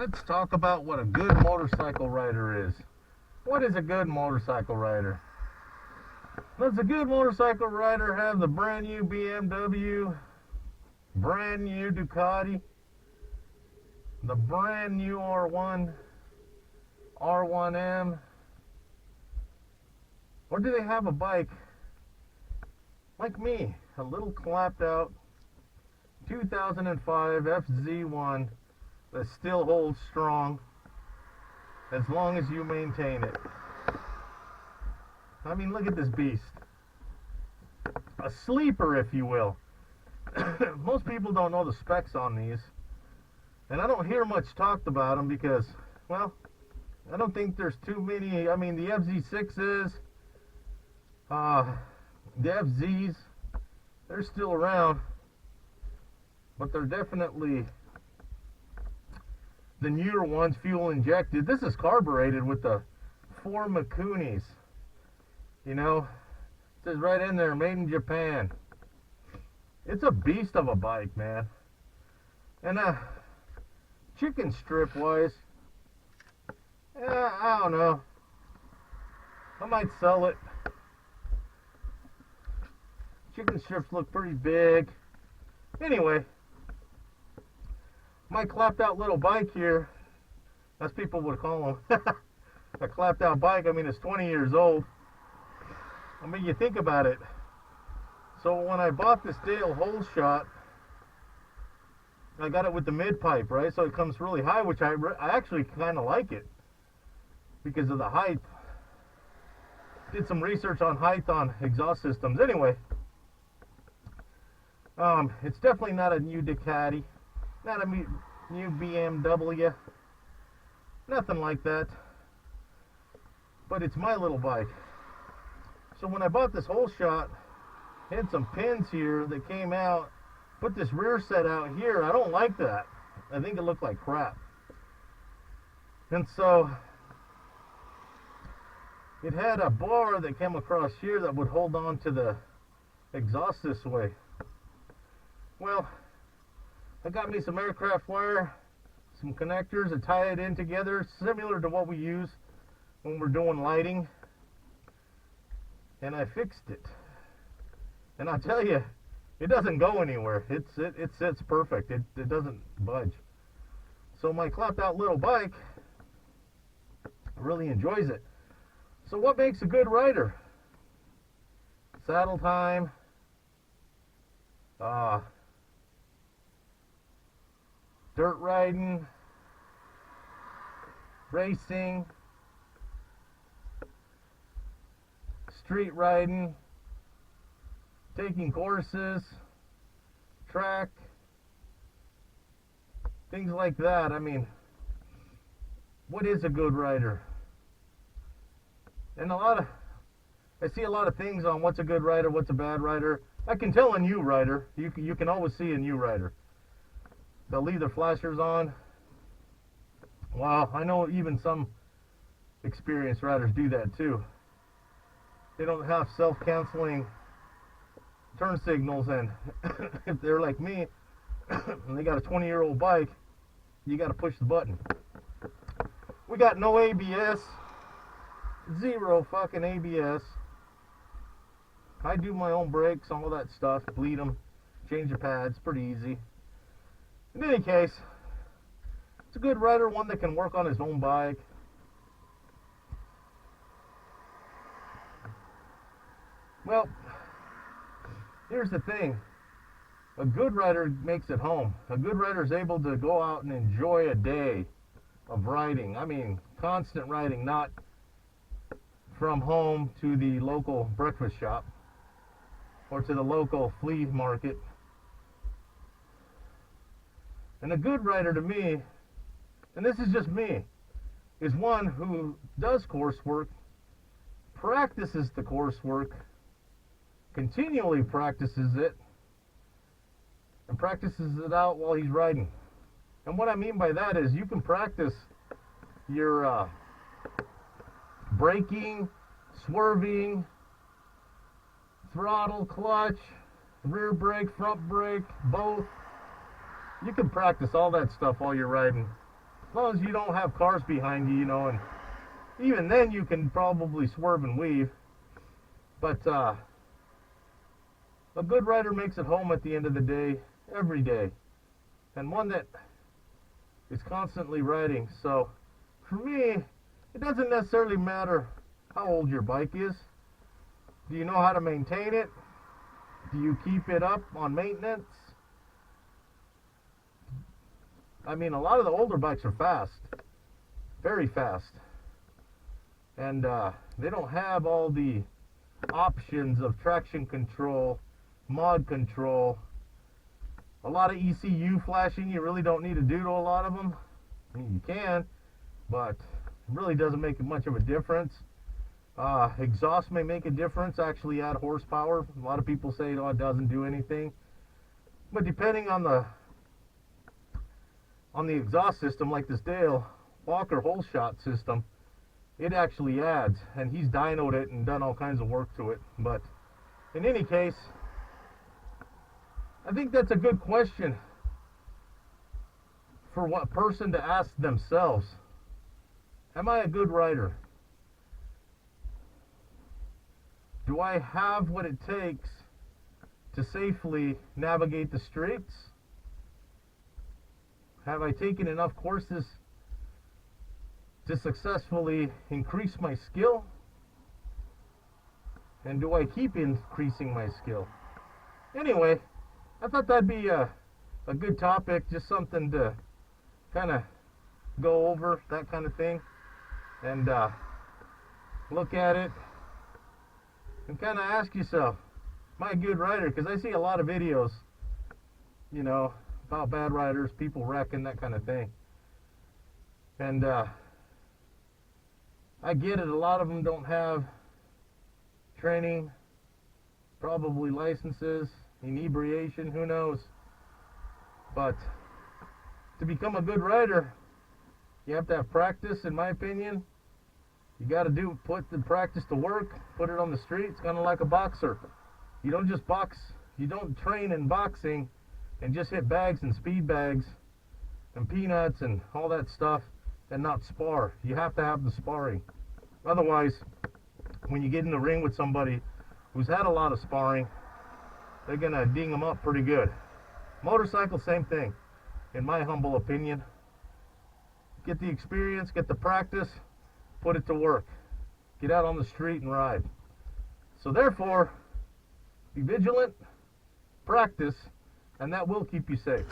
Let's talk about what a good motorcycle rider is. What is a good motorcycle rider? Does a good motorcycle rider have the brand new BMW, brand new Ducati, the brand new R1, R1M, or do they have a bike like me, a little clapped out 2005 FZ1 that still holds strong as long as you maintain it? I mean, look at this beast. A sleeper, if you will. Most people don't know the specs on these, and I don't hear much talked about them because, well, I don't think there's too many. I mean, the FZ6s, the FZs, they're still around, but they're definitely the newer ones, fuel injected. This is carbureted with the 4 Mikunis. You know, it says right in there, made in Japan. It's a beast of a bike, man. And chicken strip wise, I don't know. I might sell it. Chicken strips look pretty big. Anyway, my clapped out little bike here, as people would call them, a clapped out bike. I mean, it's 20 years old. I mean, you think about it. So when I bought this Dale Hole Shot, I got it with the mid pipe, right? So it comes really high, which I actually kind of like it because of the height. Did some research on height on exhaust systems. Anyway, it's definitely not a new Ducati, not a new BMW, nothing like that. But it's my little bike. So when I bought this Hole Shot, it had some pins here that came out. Put this rear set out here. I don't like that. I think it looked like crap. And so it had a bar that came across here that would hold on to the exhaust this way. Well, I got me some aircraft wire, some connectors to tie it in together, similar to what we use when we're doing lighting. And I fixed it. And I'll tell you, it doesn't go anywhere. It sits perfect. It doesn't budge. So my clapped out little bike really enjoys it. So what makes a good rider? Saddle time, dirt riding, racing, street riding, taking courses, track, things like that. I mean, what is a good rider? And I see a lot of things on what's a good rider, what's a bad rider. I can tell a new rider. You can always see a new rider. They'll leave their flashers on. Well, I know even some experienced riders do that too. They don't have self-canceling turn signals, and if they're like me and they got a 20-year-old bike, you got to push the button. We got no ABS, zero fucking ABS. I do my own brakes, all that stuff, bleed them, change the pads, pretty easy. In any case, it's a good rider, one that can work on his own bike. Well, here's the thing. A good rider makes it home. A good rider is able to go out and enjoy a day of riding. I mean, constant riding, not from home to the local breakfast shop or to the local flea market. And a good rider to me, and this is just me, is one who does coursework, practices the coursework, continually practices it, and practices it out while he's riding. And what I mean by that is you can practice your braking, swerving, throttle, clutch, rear brake, front brake, both. You can practice all that stuff while you're riding. As long as you don't have cars behind you, you know, and even then you can probably swerve and weave. But a good rider makes it home at the end of the day, every day. And one that is constantly riding. So for me, it doesn't necessarily matter how old your bike is. Do you know how to maintain it? Do you keep it up on maintenance? I mean, a lot of the older bikes are fast, very fast, and they don't have all the options of traction control, mod control, a lot of ECU flashing. You really don't need to do to a lot of them. I mean, you can, but it really doesn't make much of a difference. Exhaust may make a difference, actually add horsepower. A lot of people say, oh, it doesn't do anything, but depending on the exhaust system, like this Dale Walker hole shot system, it actually adds, and he's dynoed it and done all kinds of work to it. But in any case, I think that's a good question for what person to ask themselves. Am I a good rider? Do I have what it takes to safely navigate the streets? Have I taken enough courses to successfully increase my skill? And do I keep increasing my skill? Anyway, I thought that'd be a good topic, just something to kind of go over, that kind of thing, and look at it and kind of ask yourself, am I a good rider? Because I see a lot of videos, you know, about bad riders, people wrecking, that kind of thing. And I get it, a lot of them don't have training, probably licenses, inebriation, who knows. But to become a good rider, you have to have practice, in my opinion. You got to put the practice to work, put it on the street. It's kind of like a boxer. You don't just box, you don't train in boxing and just hit bags and speed bags and peanuts and all that stuff and not spar. You have to have the sparring. Otherwise, when you get in the ring with somebody who's had a lot of sparring, they're gonna ding them up pretty good. Motorcycle, same thing, in my humble opinion. Get the experience, get the practice, put it to work. Get out on the street and ride. So therefore, be vigilant, practice, and that will keep you safe.